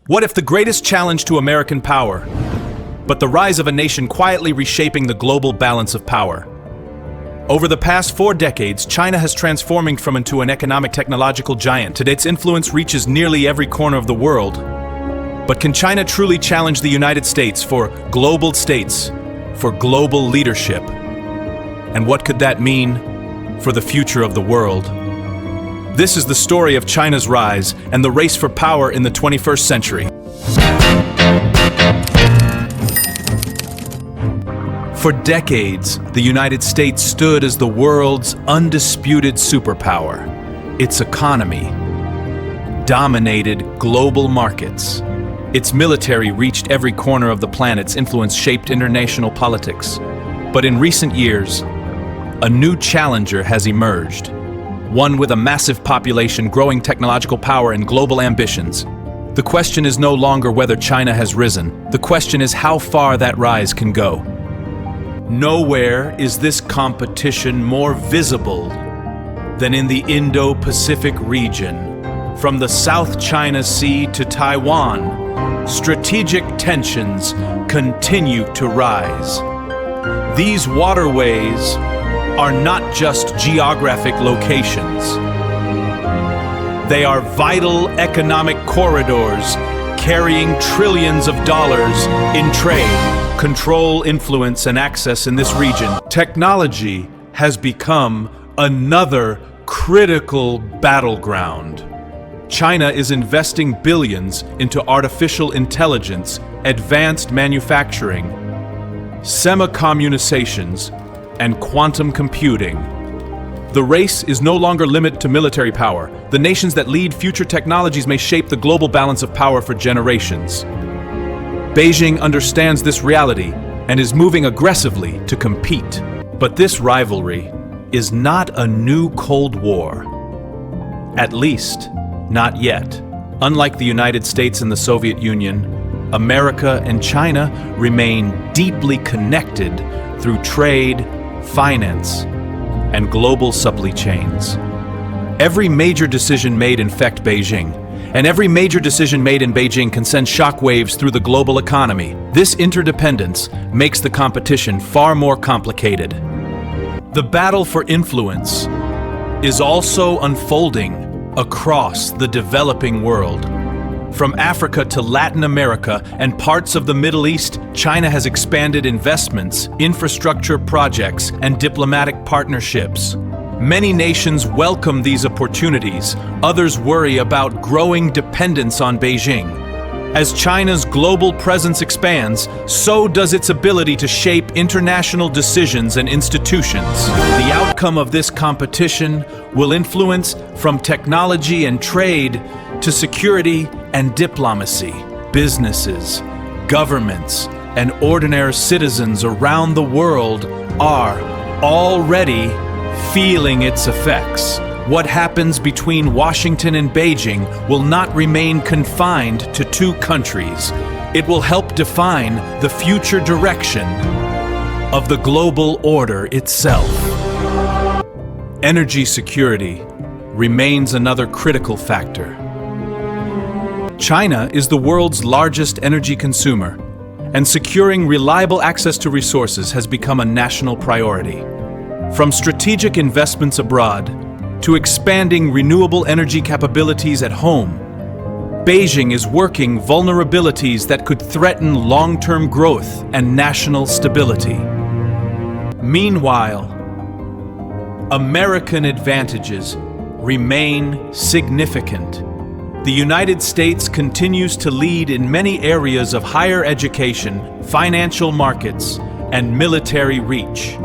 What if the greatest challenge to American power, but the rise of a nation quietly reshaping the global balance of power? Over the past 4 decades, China has transformed from into an economic technological giant. Today, its influence reaches nearly every corner of the world. But can China truly challenge the United States for global leadership? And what could that mean for the future of the world? This is the story of China's rise and the race for power in the 21st century. For decades, the United States stood as the world's undisputed superpower. Its economy dominated global markets. Its military reached every corner of the planet's influence shaped international politics. But in recent years, a new challenger has emerged. One with a massive population, growing technological power, and global ambitions. The question is no longer whether China has risen. The question is how far that rise can go. Nowhere is this competition more visible than in the Indo-Pacific region. From the South China Sea to Taiwan, strategic tensions continue to rise. These waterways are not just geographic locations. They are vital economic corridors carrying trillions of dollars in trade, control, influence, and access in this region. Technology has become another critical battleground. China is investing billions into artificial intelligence, advanced manufacturing, semicommunications, and quantum computing. The race is no longer limited to military power. The nations that lead future technologies may shape the global balance of power for generations. Beijing understands this reality and is moving aggressively to compete. But this rivalry is not a new Cold War. At least, not yet. Unlike the United States and the Soviet Union, America and China remain deeply connected through trade, finance, and global supply chains. Every major decision made affects Beijing, and every major decision made in Beijing can send shockwaves through the global economy. This interdependence makes the competition far more complicated. The battle for influence is also unfolding across the developing world. From Africa to Latin America and parts of the Middle East, China has expanded investments, infrastructure projects, and diplomatic partnerships. Many nations welcome these opportunities. Others worry about growing dependence on Beijing. As China's global presence expands, so does its ability to shape international decisions and institutions. The outcome of this competition will influence from technology and trade to security and diplomacy. Businesses, governments, and ordinary citizens around the world are already feeling its effects. What happens between Washington and Beijing will not remain confined to 2 countries. It will help define the future direction of the global order itself. Energy security remains another critical factor. China is the world's largest energy consumer, and securing reliable access to resources has become a national priority. From strategic investments abroad to expanding renewable energy capabilities at home, Beijing is working vulnerabilities that could threaten long-term growth and national stability. Meanwhile, American advantages remain significant. The United States continues to lead in many areas of higher education, financial markets, and military reach.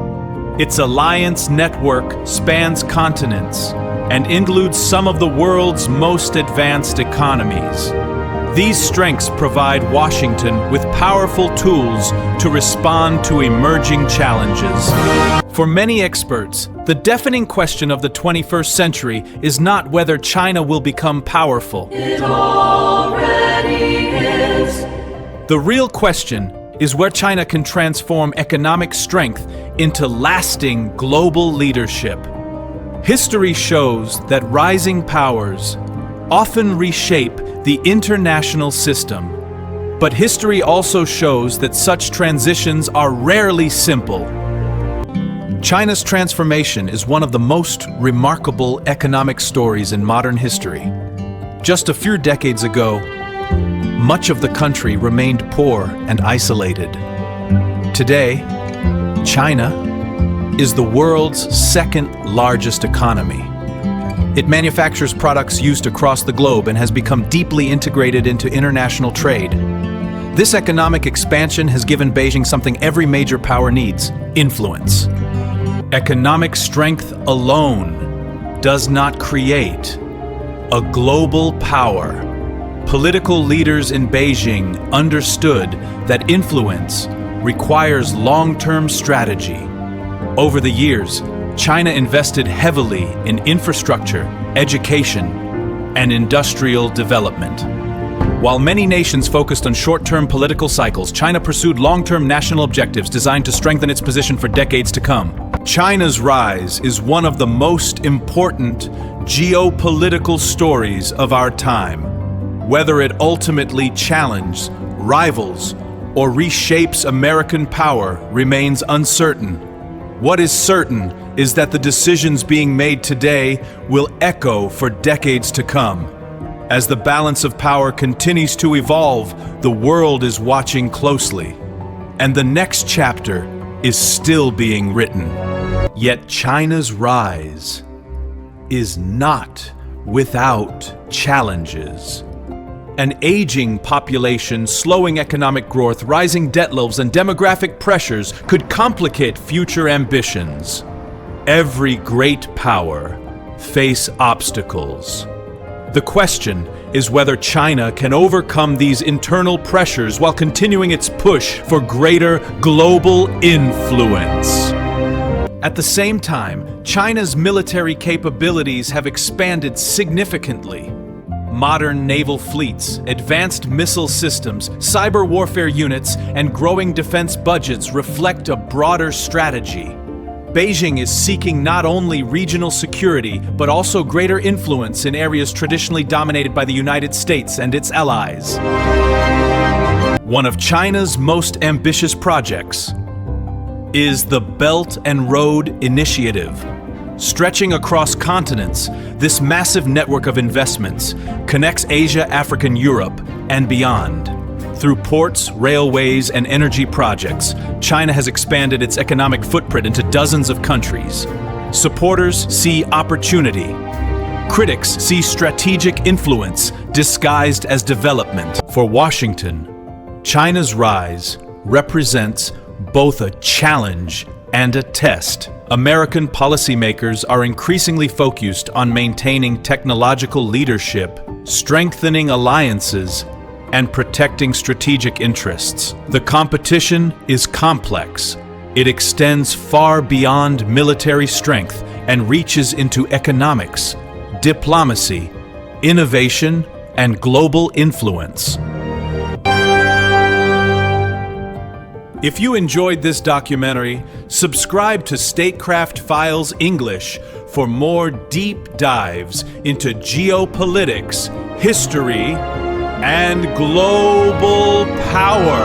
Its alliance network spans continents and includes some of the world's most advanced economies. These strengths provide Washington with powerful tools to respond to emerging challenges. For many experts, the defining question of the 21st century is not whether China will become powerful. It already is. The real question is where China can transform economic strength into lasting global leadership. History shows that rising powers often reshape the international system. But history also shows that such transitions are rarely simple. China's transformation is one of the most remarkable economic stories in modern history. Just a few decades ago, much of the country remained poor and isolated. Today, China is the world's second largest economy. It manufactures products used across the globe and has become deeply integrated into international trade. This economic expansion has given Beijing something every major power needs: influence. Economic strength alone does not create a global power. Political leaders in Beijing understood that influence requires long-term strategy. Over the years, China invested heavily in infrastructure, education, and industrial development. While many nations focused on short-term political cycles, China pursued long-term national objectives designed to strengthen its position for decades to come. China's rise is one of the most important geopolitical stories of our time. Whether it ultimately challenges, rivals, or reshapes American power remains uncertain. What is certain is that the decisions being made today will echo for decades to come. As the balance of power continues to evolve, the world is watching closely, and the next chapter is still being written. Yet China's rise is not without challenges. An aging population, slowing economic growth, rising debt levels, and demographic pressures could complicate future ambitions. Every great power faces obstacles. The question is whether China can overcome these internal pressures while continuing its push for greater global influence. At the same time, China's military capabilities have expanded significantly. Modern naval fleets, advanced missile systems, cyber warfare units, and growing defense budgets reflect a broader strategy. Beijing is seeking not only regional security, but also greater influence in areas traditionally dominated by the United States and its allies. One of China's most ambitious projects is the Belt and Road Initiative. Stretching across continents, this massive network of investments connects Asia, Africa, and Europe, and beyond. Through ports, railways, and energy projects, China has expanded its economic footprint into dozens of countries. Supporters see opportunity. Critics see strategic influence disguised as development. For Washington, China's rise represents both a challenge and a test. American policymakers are increasingly focused on maintaining technological leadership, strengthening alliances, and protecting strategic interests. The competition is complex. It extends far beyond military strength and reaches into economics, diplomacy, innovation, and global influence. If you enjoyed this documentary, subscribe to Statecraft Files English for more deep dives into geopolitics, history, and global power.